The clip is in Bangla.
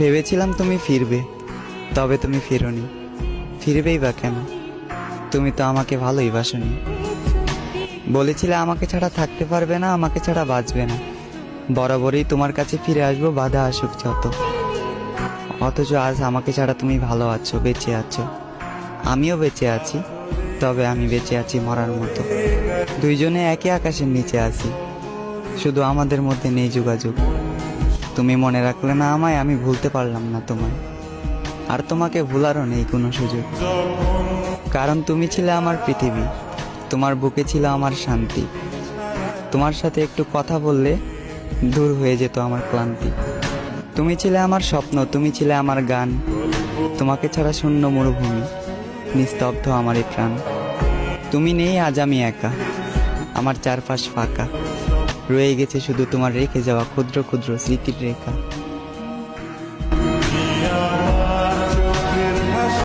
ভেবেছিলাম তুমি ফিরবে, তবে তুমি ফিরোনি। ফিরবেই বা কেন? তুমি তো আমাকে ভালোই বাসনি। বলেছিলে আমাকে ছাড়া থাকতে পারবে না, আমাকে ছাড়া বাঁচবে না। বরাবরই তোমার কাছে ফিরে আসবো, বাধা আসুক যত। অথচ আজ আমাকে ছাড়া তুমি ভালো আছো, বেঁচে আছো। আমিও বেঁচে আছি, তবে আমি বেঁচে আছি মরার মতো। দুইজনে একই আকাশের নিচে আছি, শুধু আমাদের মধ্যে নেই যোগাযোগ। তুমি মনে রাখলে না আমায়, আমি ভুলতে পারলাম না তোমায়। আর তোমাকে ভুলারও নেই কোনো সুযোগ, কারণ তুমি ছিলে আমার পৃথিবী। তোমার বুকে ছিল আমার শান্তি। তোমার সাথে একটু কথা বললে দূর হয়ে যেত আমার ক্লান্তি। তুমি ছিলে আমার স্বপ্ন, তুমি ছিলে আমার গান। তোমাকে ছাড়া শূন্য মরুভূমি, নিস্তব্ধ আমার এই প্রাণ। তুমি নেই, আজ আমি একা, আমার চারপাশ ফাঁকা। রয়ে গেছে শুধু তোমার রেখে যাওয়া ক্ষুদ্র ক্ষুদ্র স্মৃতির রেখা।